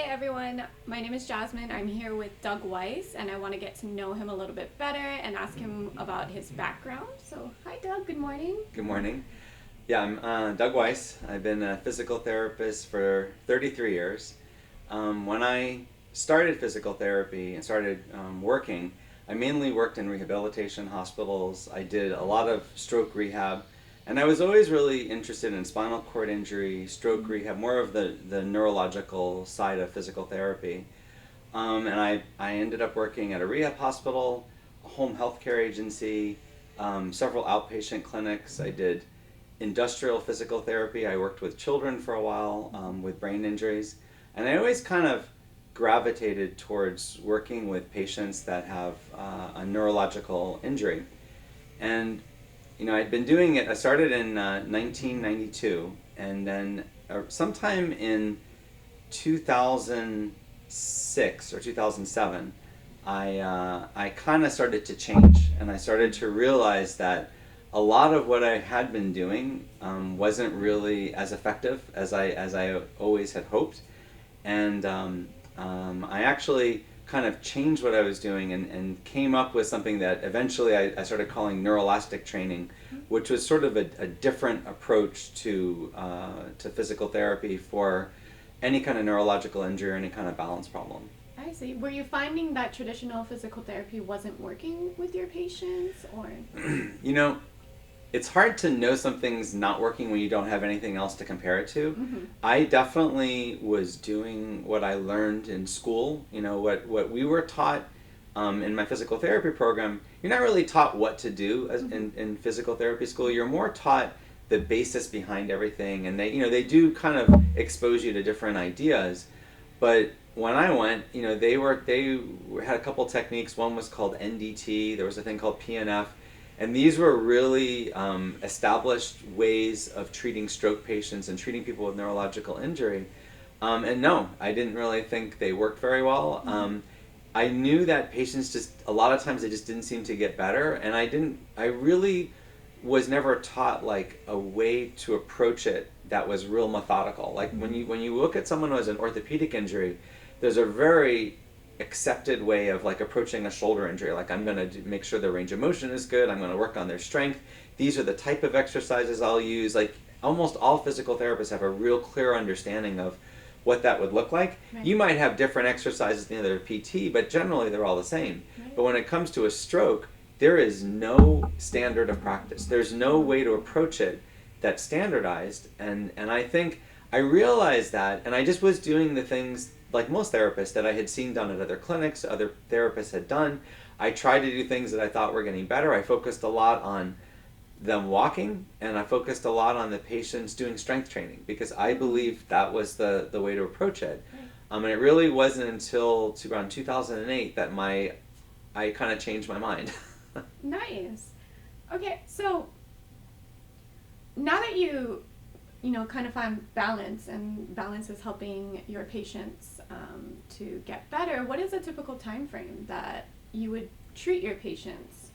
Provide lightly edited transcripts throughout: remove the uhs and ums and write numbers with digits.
everyone. My name is Jasmine. I'm here with Doug Weiss, and I want to get to know him a little bit better and ask him about his background. So, hi, Doug. Good morning. Good morning. Yeah, I'm Doug Weiss. I've been a physical therapist for 33 years. When I started physical therapy and started working, I mainly worked in rehabilitation hospitals. I did a lot of stroke rehab, and I was always really interested in spinal cord injury, stroke rehab, more of the neurological side of physical therapy. And I ended up working at a rehab hospital, a home healthcare agency, several outpatient clinics. I did industrial physical therapy. I worked with children for a while with brain injuries. And I always kind of gravitated towards working with patients that have a neurological injury. And I'd been doing it. I started in 1992, and then sometime in 2006 or 2007, I kind of started to change, and I started to realize that a lot of what I had been doing wasn't really as effective as I always had hoped, and I actually kind of changed what I was doing and came up with something that eventually I started calling neurolastic training, which was sort of a different approach to physical therapy for any kind of neurological injury or any kind of balance problem. I see. Were you finding that traditional physical therapy wasn't working with your patients, or? It's hard to know something's not working when you don't have anything else to compare it to. Mm-hmm. I definitely was doing what I learned in school. What we were taught in my physical therapy program. You're not really taught what to do in physical therapy school. You're more taught the basis behind everything, and they do kind of expose you to different ideas. But when I went, they had a couple techniques. One was called NDT. There was a thing called PNF. And these were really established ways of treating stroke patients and treating people with neurological injury. And no, I didn't really think they worked very well. I knew that patients a lot of times they just didn't seem to get better. And I really was never taught like a way to approach it that was real methodical. Like when you look at someone who has an orthopedic injury, there's a very accepted way of like approaching a shoulder injury. Like I'm going to make sure their range of motion is good. I'm going to work on their strength. These are the type of exercises I'll use. Like almost all physical therapists have a real clear understanding of what that would look like. Right. You might have different exercises than the other PT, but generally they're all the same. Right. But when it comes to a stroke, there is no standard of practice. There's no way to approach it that's standardized. And I think I realized that, and I just was doing the things like most therapists that I had seen done at other clinics, other therapists had done. I tried to do things that I thought were getting better. I focused a lot on them walking, and I focused a lot on the patients doing strength training because I believed that was the way to approach it. And it really wasn't until around 2008 that I kind of changed my mind. Nice. Okay, so now that you kind of find balance, and balance is helping your patients to get better, what is a typical time frame that you would treat your patients?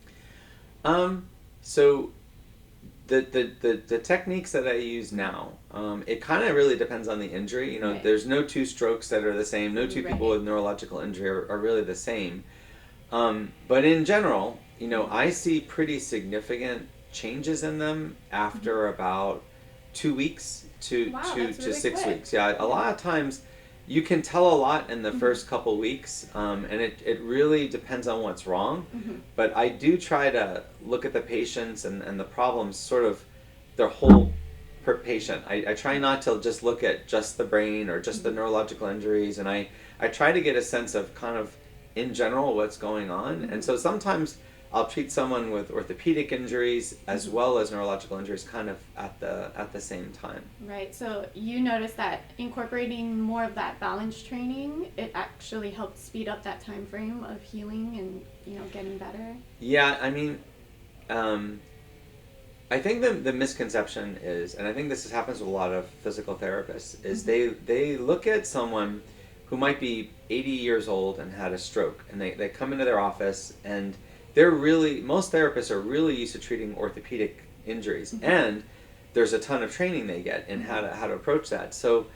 So the techniques that I use now, it kind of really depends on the injury. Right. There's no two strokes that are the same. No two people Right. with neurological injury are really the same. But in general, I see pretty significant changes in them after about 2 weeks to Wow, that's really 6 quick. weeks. Yeah, a lot of times you can tell a lot in the first couple weeks, and it really depends on what's wrong. But I do try to look at the patients and the problems, sort of their whole per patient. I try not to just look at just the brain or just the neurological injuries, and I try to get a sense of kind of in general what's going on. And so sometimes I'll treat someone with orthopedic injuries as well as neurological injuries kind of at the same time. Right, so you notice that incorporating more of that balance training, it actually helps speed up that time frame of healing and getting better. Yeah, I mean, I think the misconception is, and I think this happens with a lot of physical therapists, is they look at someone who might be 80 years old and had a stroke, and they come into their office, and most therapists are really used to treating orthopedic injuries, and there's a ton of training they get in how to approach that. So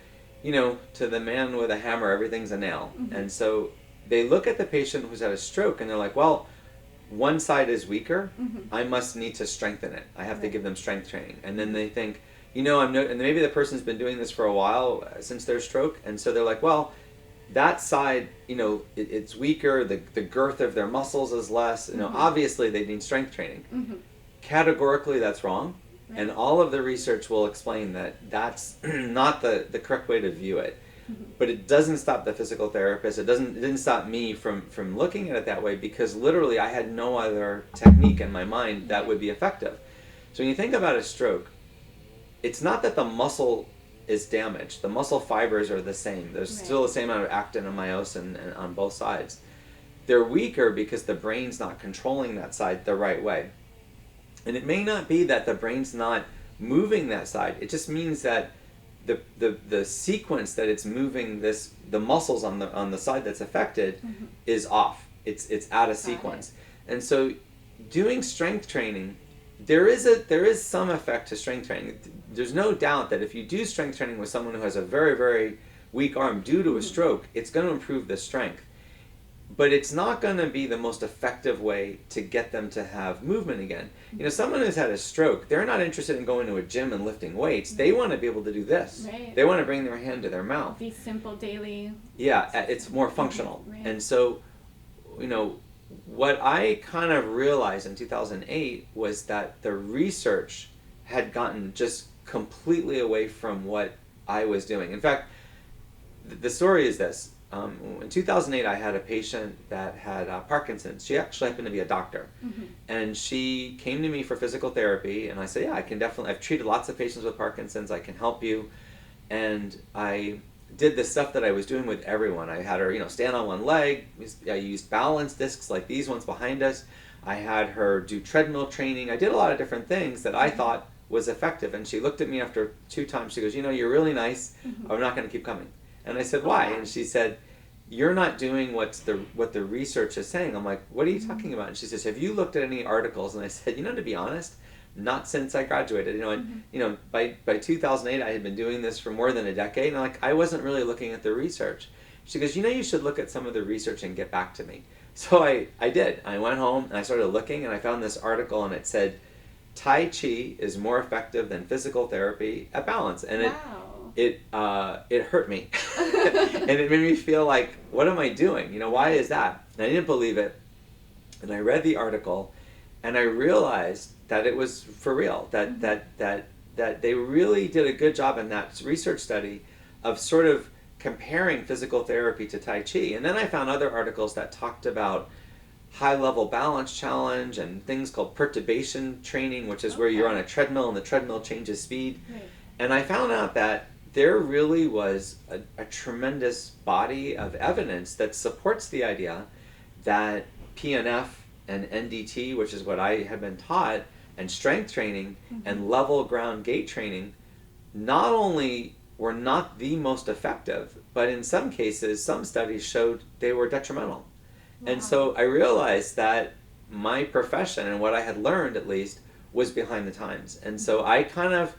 to the man with a hammer, everything's a nail. And so they look at the patient who's had a stroke and they're like, well, one side is weaker. I must need to strengthen it. I have to give them strength training. And then they think, and maybe the person's been doing this for a while since their stroke. And so they're like, well, that side, it's weaker. The girth of their muscles is less. Obviously they need strength training. Categorically, that's wrong. Right. And all of the research will explain that that's not the correct way to view it. But it doesn't stop the physical therapist. It didn't stop me from looking at it that way, because literally I had no other technique in my mind that would be effective. So when you think about a stroke, it's not that the muscle is damaged. The muscle fibers are the same. There's still the same amount of actin and myosin on both sides. They're weaker because the brain's not controlling that side the right way. And it may not be that the brain's not moving that side. It just means that the sequence that it's moving the muscles on the side that's affected is off. It's out of sequence. And so doing strength training, there is some effect to strength training. There's no doubt that if you do strength training with someone who has a very, very weak arm due to a stroke, it's going to improve the strength. But it's not going to be the most effective way to get them to have movement again. Someone who's had a stroke, they're not interested in going to a gym and lifting weights. They want to be able to do this. Right. They want to bring their hand to their mouth. These simple daily... Yeah, it's more functional. Right. And so, what I kind of realized in 2008 was that the research had gotten just completely away from what I was doing. In fact, the story is this. In 2008, I had a patient that had Parkinson's. She actually happened to be a doctor. And she came to me for physical therapy, and I said, yeah, I can definitely, I've treated lots of patients with Parkinson's, I can help you. And I did the stuff that I was doing with everyone. I had her, stand on one leg. I used balance discs like these ones behind us. I had her do treadmill training. I did a lot of different things that I thought was effective. And she looked at me after 2 times. She goes, you're really nice. I'm not going to keep coming. And I said, why? And she said, you're not doing what the research is saying. I'm like, what are you talking about? And she says, have you looked at any articles? And I said, to be honest, not since I graduated. By 2008, I had been doing this for more than a decade. And I wasn't really looking at the research. She goes, you should look at some of the research and get back to me. So I did. I went home and I started looking, and I found this article, and it said, Tai Chi is more effective than physical therapy at balance. And it hurt me. And it made me feel like, what am I doing? Why is that? And I didn't believe it. And I read the article, and I realized that it was for real, that they really did a good job in that research study of sort of comparing physical therapy to Tai Chi. And then I found other articles that talked about high-level balance challenge and things called perturbation training, which is where you're on a treadmill and the treadmill changes speed. Right. And I found out that there really was a tremendous body of evidence that supports the idea that PNF and NDT, which is what I had been taught, and strength training and level ground gait training, not only were not the most effective, but in some cases, some studies showed they were detrimental. Wow. And so I realized that my profession, and what I had learned at least, was behind the times. And so I kind of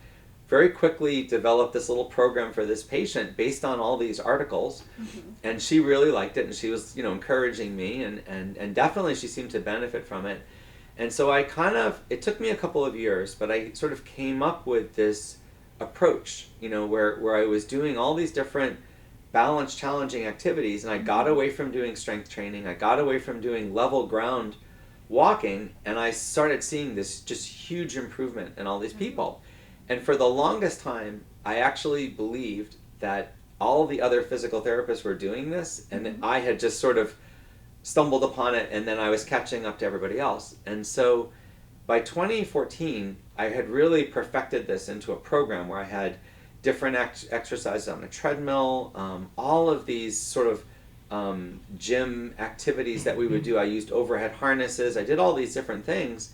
very quickly developed this little program for this patient based on all these articles. And she really liked it, and she was encouraging me, and definitely she seemed to benefit from it. And so it took me a couple of years, but I sort of came up with this approach, where I was doing all these different balance challenging activities, and I got away from doing strength training, I got away from doing level ground walking, and I started seeing this just huge improvement in all these people. And for the longest time, I actually believed that all the other physical therapists were doing this, and I had just sort of stumbled upon it, and then I was catching up to everybody else. And so by 2014, I had really perfected this into a program where I had different exercises on a treadmill, all of these sort of gym activities that we would do. I used overhead harnesses. I did all these different things.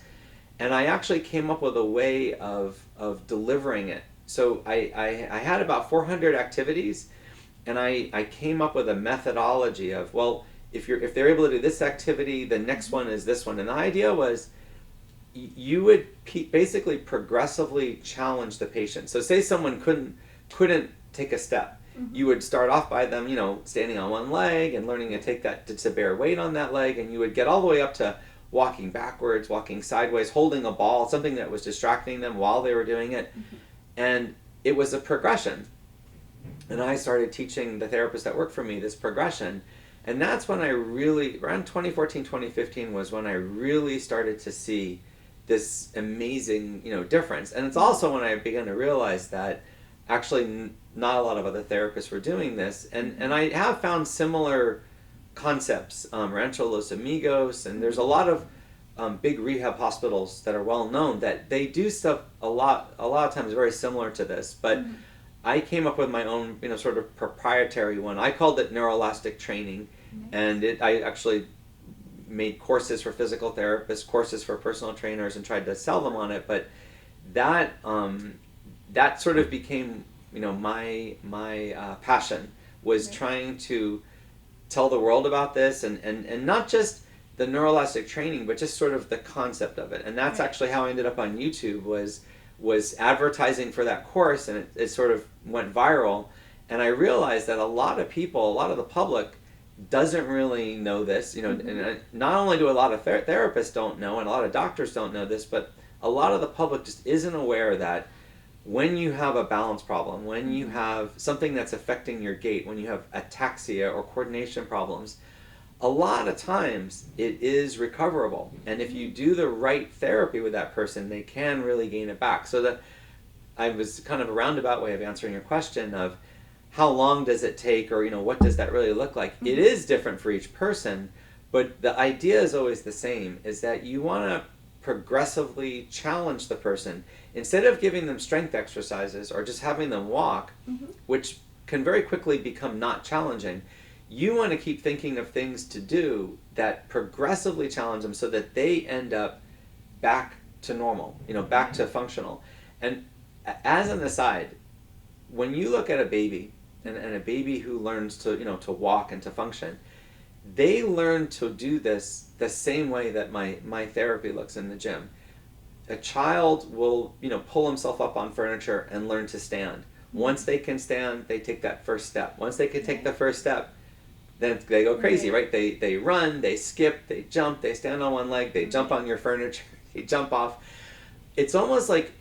And I actually came up with a way of delivering it. So I had about 400 activities, and I came up with a methodology of, well, if they're able to do this activity, the next one is this one. And the idea was you would basically progressively challenge the patient. So say someone couldn't take a step. you would start off by them, standing on one leg and learning to take that, to bear weight on that leg, and you would get all the way up to walking backwards, walking sideways, holding a ball, something that was distracting them while they were doing it. And it was a progression. And I started teaching the therapists that worked for me this progression. And that's when I really, around 2014, 2015 was when I really started to see this amazing, difference. And it's also when I began to realize that actually not a lot of other therapists were doing this. And I have found similar concepts, Rancho Los Amigos, and there's a lot of big rehab hospitals that are well known that they do stuff a lot of times very similar to this. But I came up with my own, sort of proprietary one. I called it neurolastic training, and I actually made courses for physical therapists, courses for personal trainers, and tried to sell them on it. But that that sort of became, my passion was trying to tell the world about this, and not just the neurolastic training, but just sort of the concept of it. And that's actually how I ended up on YouTube, was advertising for that course, and it sort of went viral. And I realized that a lot of people, a lot of the public doesn't really know this, and not only do a lot of therapists don't know, and a lot of doctors don't know this, but a lot of the public just isn't aware that when you have a balance problem, when you have something that's affecting your gait, when you have ataxia or coordination problems, a lot of times it is recoverable. And if you do the right therapy with that person, they can really gain it back. So I was kind of a roundabout way of answering your question of how long does it take, or what does that really look like? It is different for each person, but the idea is always the same, is that you want to progressively challenge the person. Instead of giving them strength exercises or just having them walk, which can very quickly become not challenging, you want to keep thinking of things to do that progressively challenge them so that they end up back to normal, back to functional. And as an aside, when you look at a baby, and a baby who learns to, to walk and to function, they learn to do this the same way that my therapy looks in the gym. A child will, pull himself up on furniture and learn to stand. Once they can stand, they take that first step. Once they can take the first step, then they go crazy, right? They run, they skip, they jump, they stand on one leg, they jump on your furniture, they jump off. It's almost like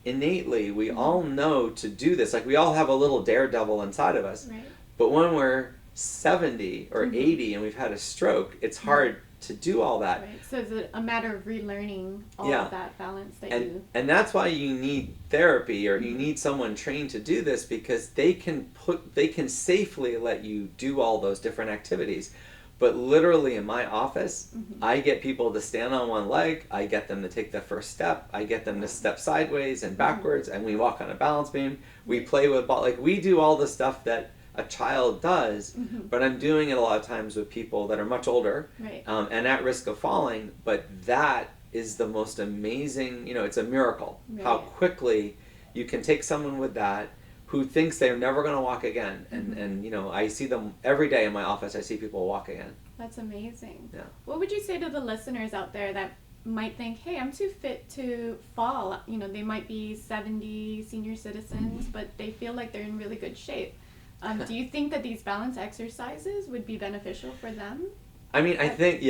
innately we all know to do this. Like we all have a little daredevil inside of us. Right. But when we're 70 or 80 and we've had a stroke, it's hard to do all that. Right. So it's a matter of relearning all of that balance that and that's why you need therapy, or you need someone trained to do this, because they can safely let you do all those different activities. But literally in my office, I get people to stand on one leg, I get them to take the first step, I get them to step sideways and backwards, and we walk on a balance beam, we play with ball, like we do all the stuff that a child does, but I'm doing it a lot of times with people that are much older, and at risk of falling. But that is the most amazing, it's a miracle how quickly you can take someone with that who thinks they're never going to walk again, and I see them every day in my office. I see people walk again. That's amazing. Yeah. What would you say to the listeners out there that might think, hey, I'm too fit to fall? They might be 70 senior citizens, but they feel like they're in really good shape. Do you think that these balance exercises would be beneficial for them? I mean, I think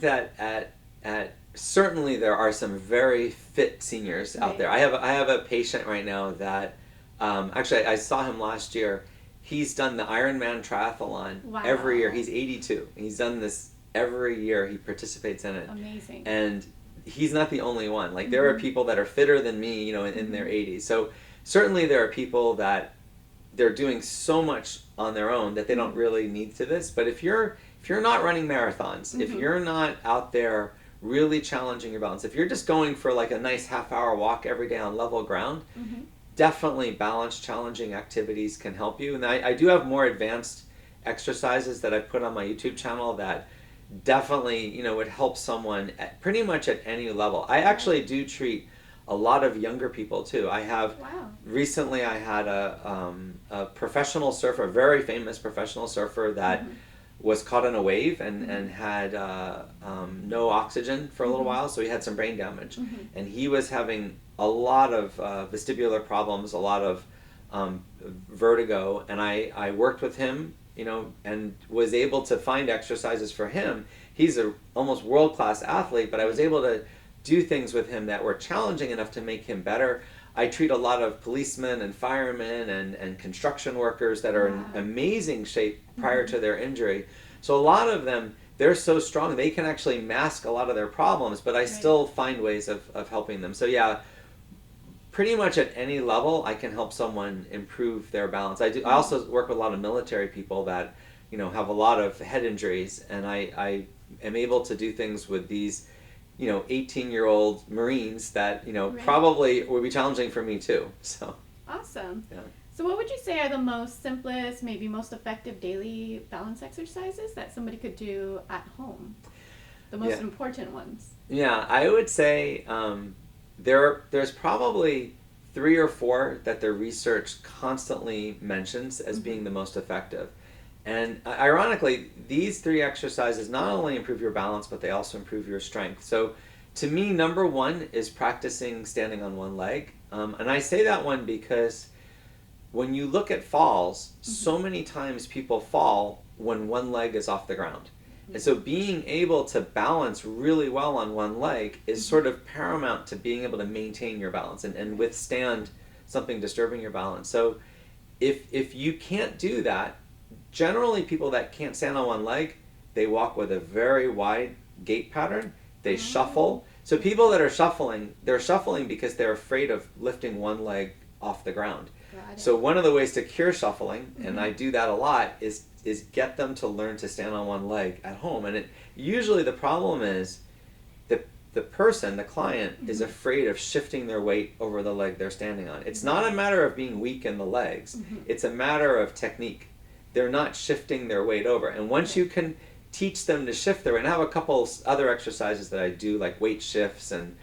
that at certainly there are some very fit seniors out there. I have a patient right now that actually I saw him last year. He's done the Ironman triathlon every year. He's 82. He's done this every year. He participates in it. Amazing. And he's not the only one. Like there are people that are fitter than me, in their 80s. So certainly there are people that they're doing so much on their own that they don't really need to this. But if you're not running marathons, if you're not out there really challenging your balance, if you're just going for like a nice half-hour walk every day on level ground, definitely balance challenging activities can help you. And I do have more advanced exercises that I put on my YouTube channel that definitely would help someone pretty much at any level. I actually do treat a lot of younger people too. I have recently I had a professional surfer, a very famous professional surfer that was caught in a wave and had no oxygen for a little while, so he had some brain damage, and he was having a lot of vestibular problems, a lot of vertigo, and I worked with him, and was able to find exercises for him. He's a almost world-class athlete, but I was able to do things with him that were challenging enough to make him better. I treat a lot of policemen and firemen and construction workers that are in amazing shape prior to their injury. So a lot of them, they're so strong, they can actually mask a lot of their problems, but I still find ways of helping them. So yeah, pretty much at any level, I can help someone improve their balance. I also work with a lot of military people that, have a lot of head injuries, and I am able to do things with these, 18-year-old Marines that, probably would be challenging for me too. So. Awesome. Yeah. So what would you say are the most simplest, maybe most effective daily balance exercises that somebody could do at home? The most important ones. Yeah, I would say there's probably 3 or 4 that the research constantly mentions as being the most effective. And ironically, these 3 exercises not only improve your balance, but they also improve your strength. So to me, number 1 is practicing standing on one leg. And I say that one because when you look at falls, so many times people fall when one leg is off the ground. And so being able to balance really well on one leg is sort of paramount to being able to maintain your balance and withstand something disturbing your balance. So if you can't do that, generally people that can't stand on one leg, they walk with a very wide gait pattern. They shuffle. So people that are shuffling, they're shuffling because they're afraid of lifting one leg off the ground. So one of the ways to cure shuffling, and I do that a lot, is get them to learn to stand on one leg at home. And usually the problem is the person, the client, is afraid of shifting their weight over the leg they're standing on. It's not a matter of being weak in the legs. It's a matter of technique. They're not shifting their weight over. And once you can teach them to shift their weight, and I have a couple other exercises that I do, like weight shifts and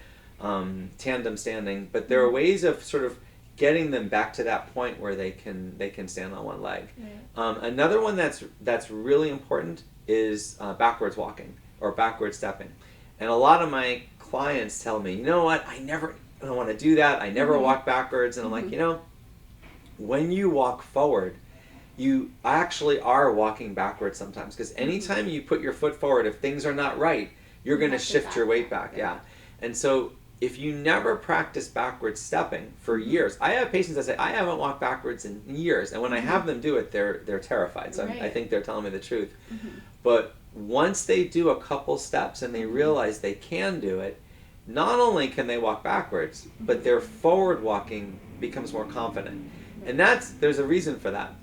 tandem standing, but there are ways of sort of getting them back to that point where they can stand on one leg. Another one that's really important is backwards walking or backward stepping. And a lot of my clients tell me, you know what, I don't want to do that. I never walk backwards. And I'm like, when you walk forward, you actually are walking backwards sometimes, because anytime you put your foot forward, if things are not right, you're going to shift your weight back. Yeah. And so if you never practice backwards stepping for years, I have patients that say, I haven't walked backwards in years. And when I have them do it, they're terrified. So I think they're telling me the truth. But once they do a couple steps and they realize they can do it, not only can they walk backwards, but their forward walking becomes more confident. And there's a reason for that.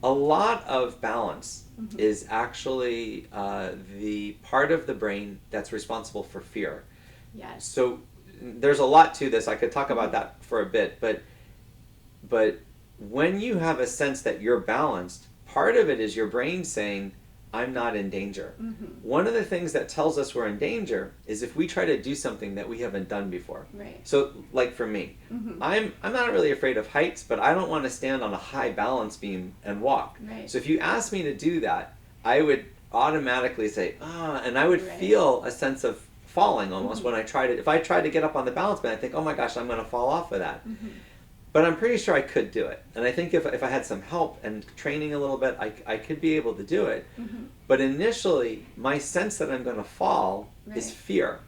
A lot of balance is actually the part of the brain that's responsible for fear. Yes. So there's a lot to this. I could talk about that for a bit, but when you have a sense that you're balanced, part of it is your brain saying, I'm not in danger. One of the things that tells us we're in danger is if we try to do something that we haven't done before. So like for me, I'm not really afraid of heights, but I don't want to stand on a high balance beam and walk. So if you ask me to do that, I would automatically say, and I would feel a sense of falling almost when if I tried to get up on the balance beam, I think, oh my gosh, I'm going to fall off of that. But I'm pretty sure I could do it. And I think if I had some help and training a little bit, I could be able to do it. But initially, my sense that I'm going to fall is fear.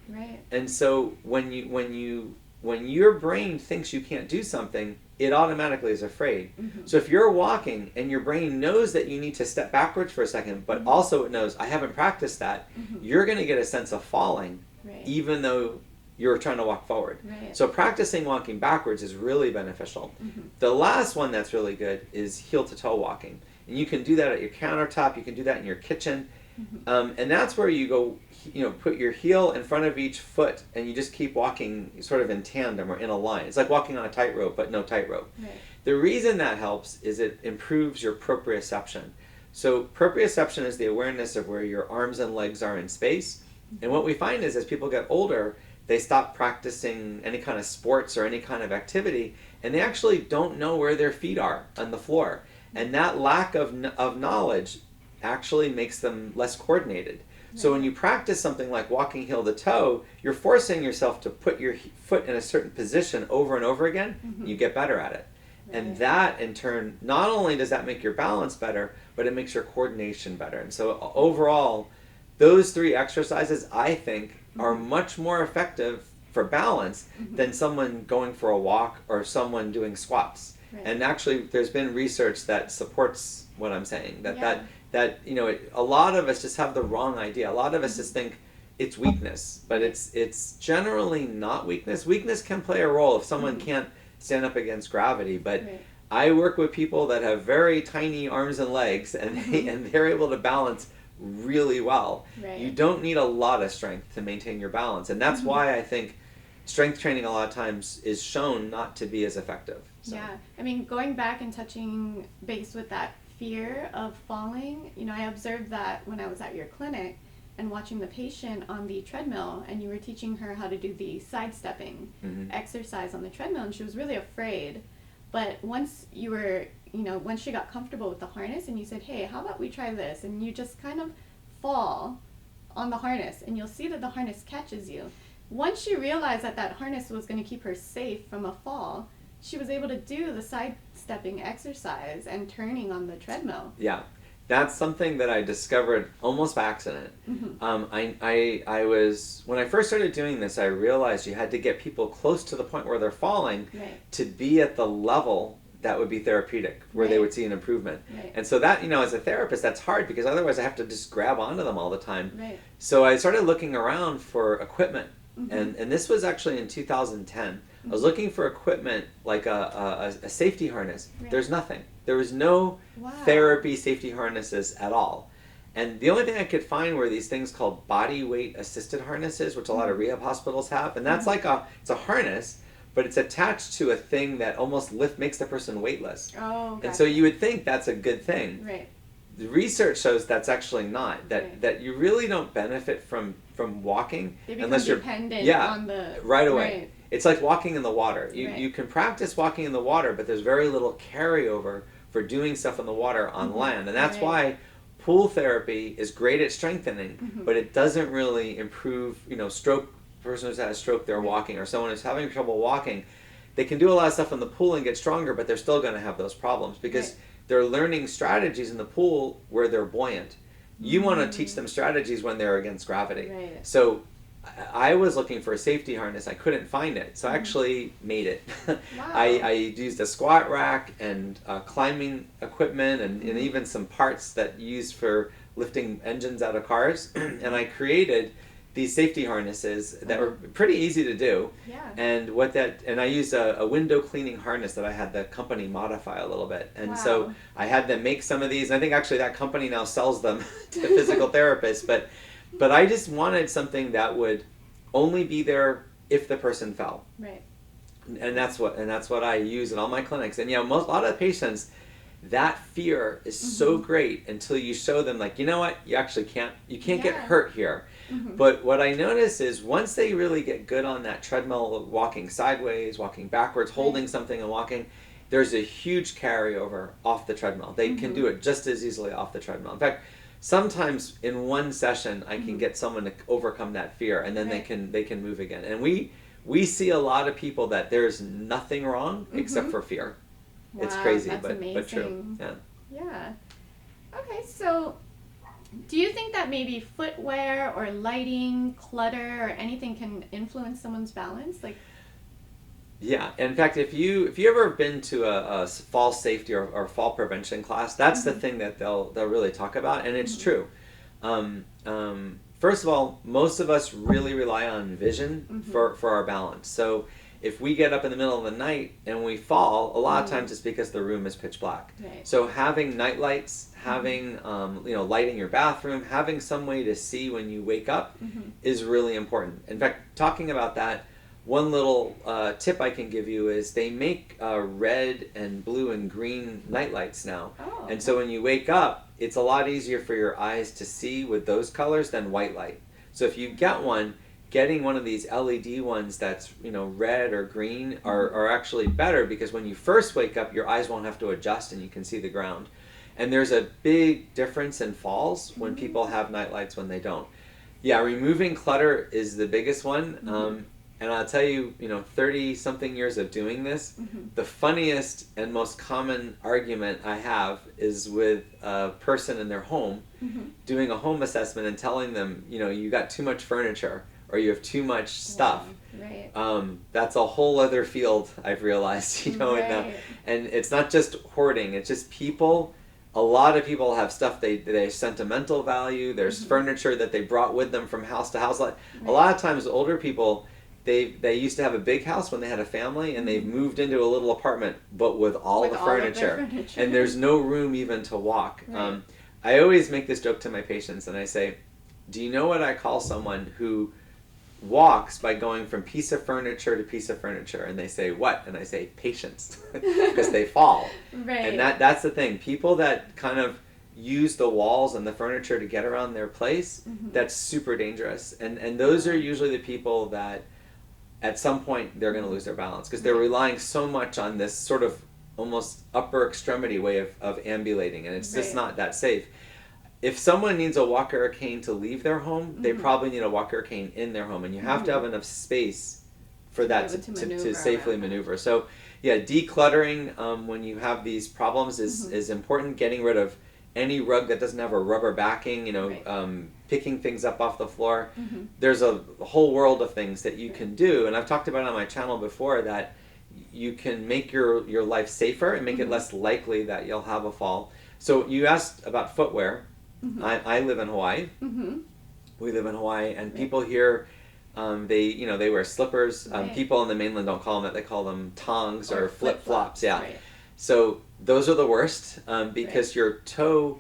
And so when your brain thinks you can't do something, it automatically is afraid. So if you're walking and your brain knows that you need to step backwards for a second, but also it knows I haven't practiced that, you're going to get a sense of falling, even though you're trying to walk forward. So practicing walking backwards is really beneficial. The last one that's really good is heel to toe walking. And you can do that at your countertop, you can do that in your kitchen. And that's where you go, put your heel in front of each foot and you just keep walking sort of in tandem or in a line. It's like walking on a tightrope, but no tightrope. The reason that helps is it improves your proprioception. So proprioception is the awareness of where your arms and legs are in space. And what we find is as people get older, they stop practicing any kind of sports or any kind of activity, and they actually don't know where their feet are on the floor. And that lack of knowledge actually makes them less coordinated. So when you practice something like walking heel to toe, you're forcing yourself to put your foot in a certain position over and over again, and you get better at it. And that in turn, not only does that make your balance better, but it makes your coordination better. And so overall, those 3 exercises, I think, are much more effective for balance than someone going for a walk or someone doing squats. And actually, there's been research that supports what I'm saying. That you know, a lot of us just have the wrong idea. A lot of us just think it's weakness, but it's generally not weakness. Weakness can play a role if someone can't stand up against gravity, but I work with people that have very tiny arms and legs, and they're able to balance really well. You don't need a lot of strength to maintain your balance, and that's why I think strength training a lot of times is shown not to be as effective. So. Yeah, I mean, going back and touching base with that fear of falling, you know, I observed that when I was at your clinic and watching the patient on the treadmill, and you were teaching her how to do the sidestepping exercise on the treadmill, and she was really afraid. But once you were, you know, once she got comfortable with the harness and you said, hey, how about we try this? And you just kind of fall on the harness, and you'll see that the harness catches you. Once she realized that that harness was going to keep her safe from a fall, she was able to do the sidestepping exercise and turning on the treadmill. Yeah. That's something that I discovered almost by accident. I was, when I first started doing this, I realized you had to get people close to the point where they're falling to be at the level that would be therapeutic, where they would see an improvement. And so that, you know, as a therapist, that's hard because otherwise I have to just grab onto them all the time. So I started looking around for equipment. And this was actually in 2010. I was looking for equipment like a safety harness. There's nothing. There was no therapy safety harnesses at all. And the only thing I could find were these things called body weight assisted harnesses, which a lot of rehab hospitals have. And that's like it's a harness, but it's attached to a thing that almost makes the person weightless. And so you would think that's a good thing. The research shows that's actually not. That you really don't benefit from walking unless you're dependent on the right away. It's like walking in the water. You can practice walking in the water, but there's very little carryover for doing stuff in the water on land. And that's why pool therapy is great at strengthening, but it doesn't really improve, you know, person who's had a stroke, they're walking, or someone who's having trouble walking. They can do a lot of stuff in the pool and get stronger, but they're still going to have those problems because they're learning strategies in the pool where they're buoyant. You want to teach them strategies when they're against gravity. So I was looking for a safety harness. I couldn't find it. So I actually made it. I used a squat rack and climbing equipment and even some parts that you use for lifting engines out of cars. And I created these safety harnesses that were pretty easy to do. And I used a window cleaning harness that I had the company modify a little bit. And so I had them make some of these. And I think actually that company now sells them to physical therapists. But I just wanted something that would only be there if the person fell. And that's what I use in all my clinics. And a lot of patients, that fear is so great until you show them, like, you know what, you actually can't get hurt here. But what I notice is once they really get good on that treadmill, walking sideways, walking backwards, holding something and walking, there's a huge carryover off the treadmill. They can do it just as easily off the treadmill. In fact, sometimes in one session I can get someone to overcome that fear, and then they can move again. And we see a lot of people that there's nothing wrong except for fear. It's crazy, but true. Yeah. Okay, so do you think that maybe footwear or lighting, clutter, or anything can influence someone's balance? Like, yeah. In fact, if you ever been to a fall safety or fall prevention class, that's the thing that they'll really talk about, and it's true. First of all, most of us really rely on vision for our balance. So if we get up in the middle of the night and we fall, a lot of times it's because the room is pitch black. So having night lights, having light in your bathroom, having some way to see when you wake up is really important. In fact, talking about that, one little tip I can give you is they make red and blue and green night lights now. And so when you wake up, it's a lot easier for your eyes to see with those colors than white light. So if you get one, getting one of these LED ones that's red or green are actually better, because when you first wake up, your eyes won't have to adjust and you can see the ground. And there's a big difference in falls when people have night lights when they don't. Yeah, removing clutter is the biggest one. And I'll tell you, 30 something years of doing this, the funniest and most common argument I have is with a person in their home doing a home assessment and telling them, you got too much furniture or you have too much stuff. Right. That's a whole other field, I've realized, Right. and it's not just hoarding, it's just people. A lot of people have stuff they sentimental value. There's furniture that they brought with them from house to house. A lot of times older people, they used to have a big house when they had a family, and they've moved into a little apartment, but with all the furniture. And there's no room even to walk. Right. I always make this joke to my patients, and I say, do you know what I call someone who walks by going from piece of furniture to piece of furniture? And they say, what? And I say, patience, because they fall. Right. And that's the thing. People that kind of use the walls and the furniture to get around their place, that's super dangerous. And those are usually the people that at some point they're going to lose their balance, because they're relying so much on this sort of almost upper extremity way of ambulating, and it's just not that safe. If someone needs a walker or cane to leave their home, they probably need a walker or cane in their home, and you have to have enough space for that to safely maneuver. So yeah, decluttering when you have these problems is important. Getting rid of any rug that doesn't have a rubber backing, picking things up off the floor. There's a whole world of things that you can do, and I've talked about it on my channel before, that you can make your life safer and make it less likely that you'll have a fall. So you asked about footwear. I live in Hawaii. We live in Hawaii, and people here, they wear slippers. People on the mainland don't call them that; they call them tongs or flip flops. Yeah. Right. So those are the worst, because your toe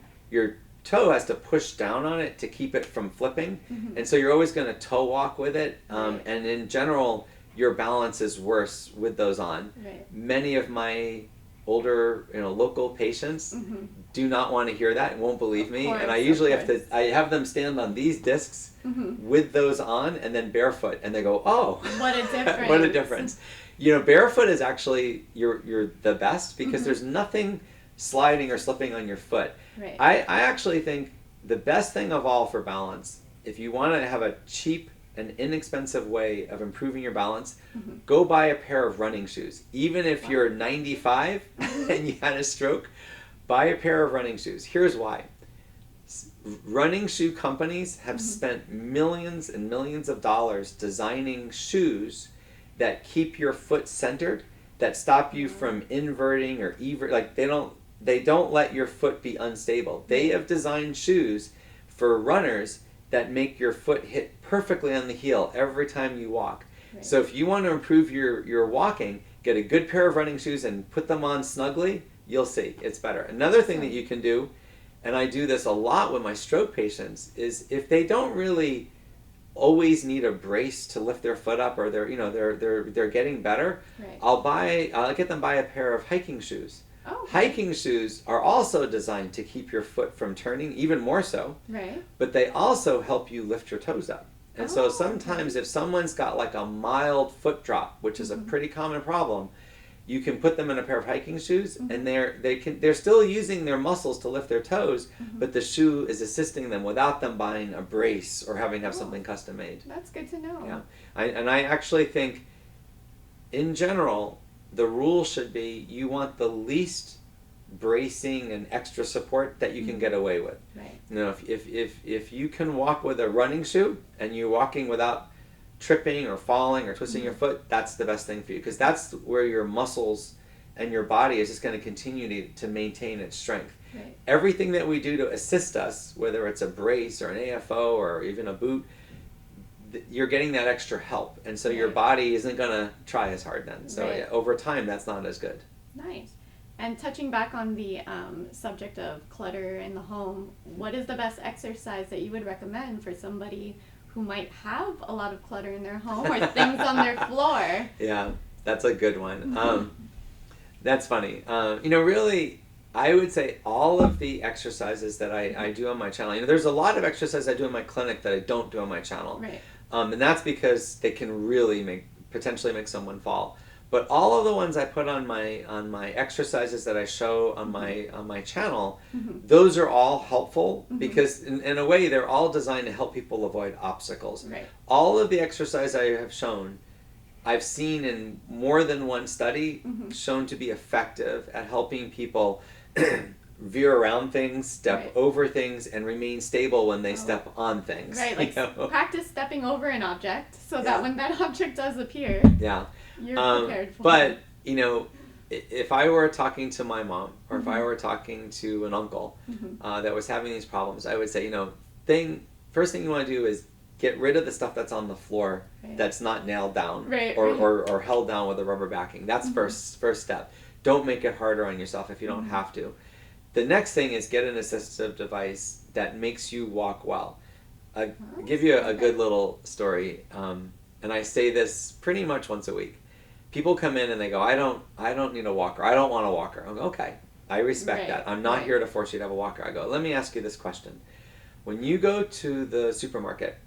has to push down on it to keep it from flipping, and so you're always going to toe walk with it. And in general, your balance is worse with those on. Many of my older, local patients do not want to hear that and won't believe me, and I usually I have them stand on these discs with those on and then barefoot, and they go, oh, what a difference. What a difference. Barefoot is actually you're the best, because there's nothing sliding or slipping on your foot. I actually think the best thing of all for balance, if you want to have a cheap and inexpensive way of improving your balance, go buy a pair of running shoes. Even if you're 95 and you had a stroke, buy a pair of running shoes. Here's why. Running shoe companies have spent millions and millions of dollars designing shoes that keep your foot centered, that stop you from inverting or they don't let your foot be unstable. They have designed shoes for runners that make your foot hit perfectly on the heel every time you walk. So if you want to improve your walking, get a good pair of running shoes and put them on snugly, you'll see it's better. Another thing that you can do, and I do this a lot with my stroke patients, is if they don't really always need a brace to lift their foot up, or they're getting better, I'll get them buy a pair of hiking shoes. Hiking shoes are also designed to keep your foot from turning, even more so. But they also help you lift your toes up. And so sometimes if someone's got like a mild foot drop, which is a pretty common problem, you can put them in a pair of hiking shoes, and they're still using their muscles to lift their toes, but the shoe is assisting them without them buying a brace or having to have something custom made. That's good to know. Yeah, I actually think, in general, the rule should be you want the least bracing and extra support that you can get away with. If you can walk with a running shoe and you're walking without tripping or falling or twisting your foot, that's the best thing for you, because that's where your muscles and your body is just going to continue to maintain its strength. Everything that we do to assist us, whether it's a brace or an AFO or even a boot, you're getting that extra help, and so your body isn't going to try as hard then. So over time, that's not as good. Nice. And touching back on the subject of clutter in the home, what is the best exercise that you would recommend for somebody who might have a lot of clutter in their home or things on their floor? Yeah, that's a good one. That's funny. Really, I would say all of the exercises that I do on my channel, there's a lot of exercises I do in my clinic that I don't do on my channel. And that's because they can really potentially make someone fall. But all of the ones I put on my exercises that I show on my channel, those are all helpful, because in a way they're all designed to help people avoid obstacles. All of the exercise I have shown I've seen in more than one study shown to be effective at helping people veer around things, step over things, and remain stable when they step on things. Right, like practice stepping over an object so that when that object does appear, you're prepared for but, it. you know, if I were talking to my mom, or if I were talking to an uncle that was having these problems, I would say, you know, first thing you want to do is get rid of the stuff that's on the floor that's not nailed down or held down with a rubber backing. That's first step. Don't make it harder on yourself if you don't have to. The next thing is get an assistive device that makes you walk well. I'll give you a good little story, and I say this pretty much once a week. People come in and they go, I don't need a walker. I don't want a walker. I go, okay, I respect that. I'm not here to force you to have a walker. I go, let me ask you this question. When you go to the supermarket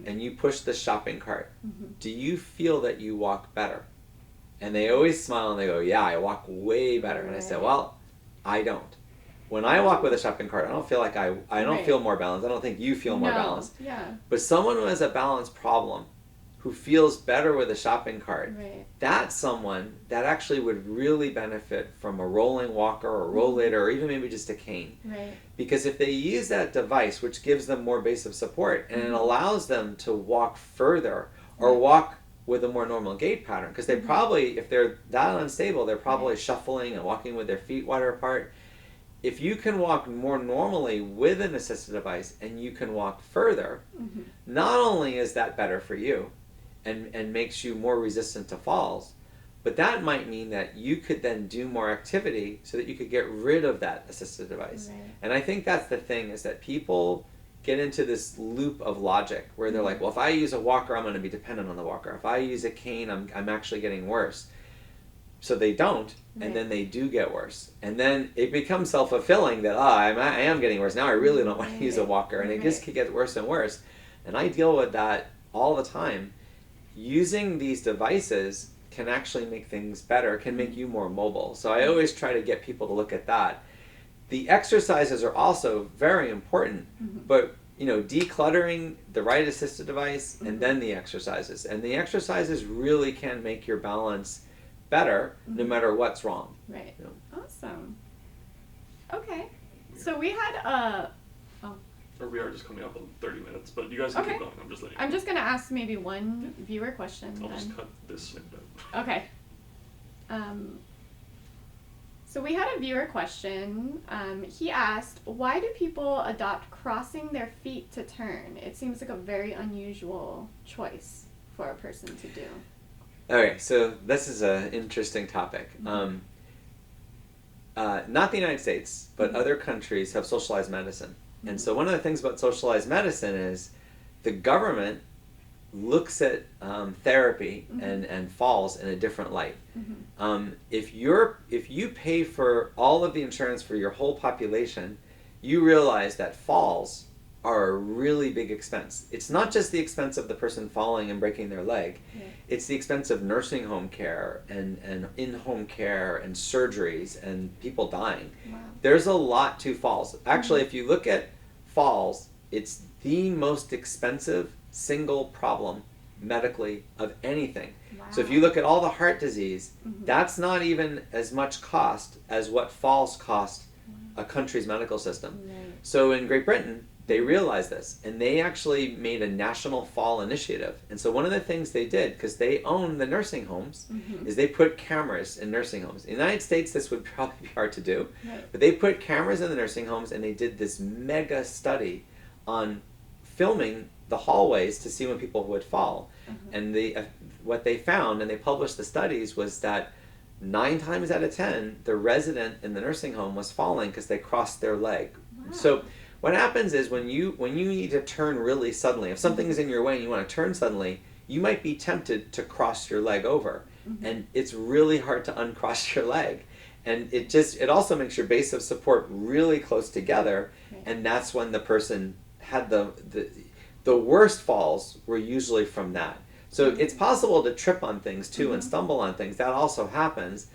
and you push the shopping cart, do you feel that you walk better? And they always smile and they go, yeah, I walk way better. And I say, well, I don't. When I walk with a shopping cart, I don't feel like I don't feel more balanced. I don't think you feel more balanced. Yeah. But someone who has a balance problem, who feels better with a shopping cart, that's someone that actually would really benefit from a rolling walker or a rollator or even maybe just a cane. Right. Because if they use that device, which gives them more base of support and it allows them to walk further or walk with a more normal gait pattern, because they probably, if they're that unstable, they're probably shuffling and walking with their feet wider apart. If you can walk more normally with an assistive device and you can walk further, not only is that better for you and makes you more resistant to falls, but that might mean that you could then do more activity so that you could get rid of that assistive device. And I think that's the thing, is that people get into this loop of logic where they're like, well, if I use a walker, I'm going to be dependent on the walker. If I use a cane, I'm actually getting worse. So they don't, and then they do get worse. And then it becomes self-fulfilling that, I am getting worse. Now I really don't want to use a walker. And it just gets worse and worse. And I deal with that all the time. Using these devices can actually make things better, can make you more mobile. So I always try to get people to look at that. The exercises are also very important, but you know, decluttering the right assistive device and then the exercises. And the exercises really can make your balance better no matter what's wrong. Right. You know? Awesome. Okay. So we had Or we are just coming up on 30 minutes, but you guys can keep going. I'm just letting you I'm know. just going to ask maybe one viewer question. I'll then. just cut this snippet out. Okay. So we had a viewer question. He asked, why do people adopt crossing their feet to turn? It seems like a very unusual choice for a person to do. Okay, so this is an interesting topic. Not the United States, but other countries have socialized medicine. And so one of the things about socialized medicine is the government looks at therapy and falls in a different light. If you pay for all of the insurance for your whole population, you realize that falls are a really big expense. It's not just the expense of the person falling and breaking their leg. It's the expense of nursing home care and in-home care and surgeries and people dying. There's a lot to falls. Actually, if you look at falls, it's the most expensive single problem medically of anything. So if you look at all the heart disease, that's not even as much cost as what falls cost a country's medical system. So in Great Britain, they realized this, and they actually made a national fall initiative. And so one of the things they did, because they own the nursing homes, is they put cameras in nursing homes. In the United States, this would probably be hard to do, but they put cameras in the nursing homes, and they did this mega study on filming the hallways to see when people would fall. And what they found, and they published the studies, was that 9 times out of 10, the resident in the nursing home was falling because they crossed their leg. So what happens is when you need to turn really suddenly, if something is in your way and you want to turn suddenly, you might be tempted to cross your leg over. And it's really hard to uncross your leg. And it also makes your base of support really close together. And that's when the person had the worst falls were usually from that. So it's possible to trip on things too and stumble on things. That also happens.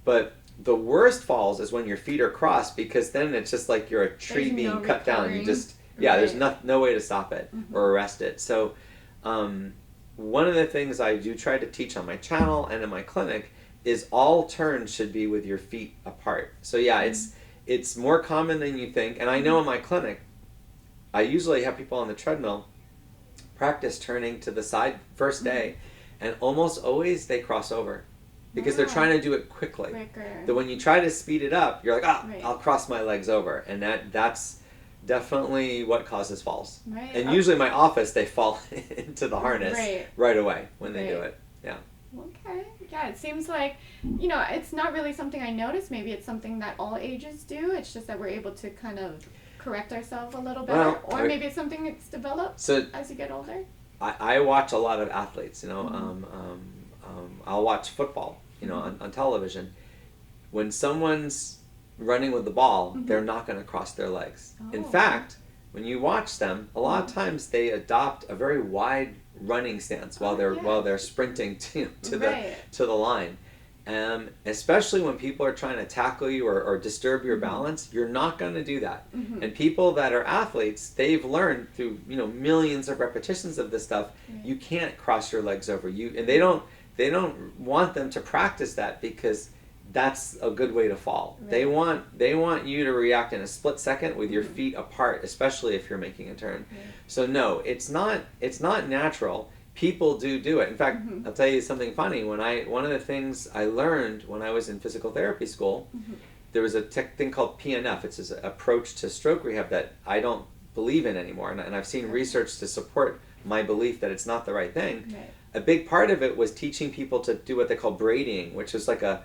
But the worst falls is when your feet are crossed, because then it's just like you're a tree being cut down. You just, there's no way to stop it or arrest it. So one of the things I do try to teach on my channel and in my clinic is all turns should be with your feet apart. So yeah, it's more common than you think. And I know in my clinic, I usually have people on the treadmill practice turning to the side first day, and almost always they cross over because they're trying to do it quickly. Quicker. That when you try to speed it up, you're like, Right. I'll cross my legs over, and that's definitely what causes falls. Right. And usually in my office, they fall into the harness right away when they do Right. it. Yeah. Okay. Yeah, it seems like, you know, it's not really something I noticed. Maybe it's something that all ages do. It's just that we're able to kind of correct ourselves a little better. Well, or maybe it's something that's developed So as you get older. I watch a lot of athletes, you know, I'll watch football, you know, on television. When someone's running with the ball, they're not going to cross their legs. In fact, when you watch them, a lot of times they adopt a very wide running stance while they're sprinting to the line. Especially when people are trying to tackle you or disturb your balance, you're not going to do that. And people that are athletes, they've learned through, you know, millions of repetitions of this stuff, you can't cross your legs over. And they don't want them to practice that because that's a good way to fall. They want you to react in a split second with your feet apart, especially if you're making a turn. So no, it's not natural. People do it. In fact, I'll tell you something funny. One of the things I learned when I was in physical therapy school, there was a thing called PNF. It's an approach to stroke rehab that I don't believe in anymore, and I've seen research to support my belief that it's not the right thing. A big part of it was teaching people to do what they call braiding, which is like a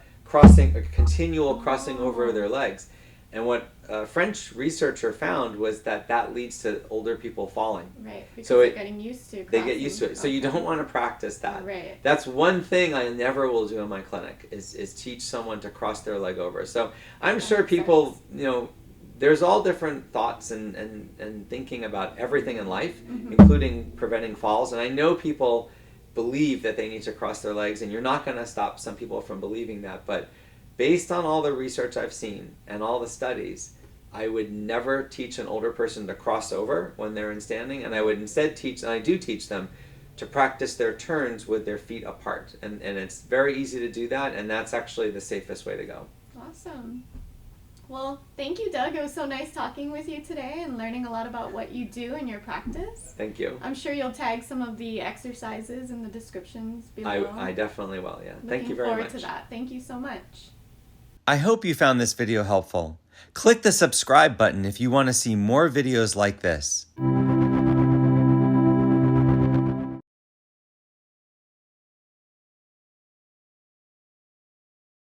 continual crossing over their legs. And what a French researcher found was that leads to older people falling. Right, because so they're getting used to crossing. They get used to it. So you don't want to practice that. Right. That's one thing I never will do in my clinic is teach someone to cross their leg over. So I'm sure people, you know, there's all different thoughts and thinking about everything in life, including preventing falls. And I know people believe that they need to cross their legs, and you're not going to stop some people from believing that. But based on all the research I've seen and all the studies, I would never teach an older person to cross over when they're in standing, and I would instead teach, and I do teach them, to practice their turns with their feet apart. And it's very easy to do that, and that's actually the safest way to go. Awesome. Well, thank you, Doug. It was so nice talking with you today and learning a lot about what you do in your practice. Thank you. I'm sure you'll tag some of the exercises in the descriptions below. I definitely will, yeah. Thank you very much. Looking forward to that. Thank you so much. I hope you found this video helpful. Click the subscribe button if you want to see more videos like this.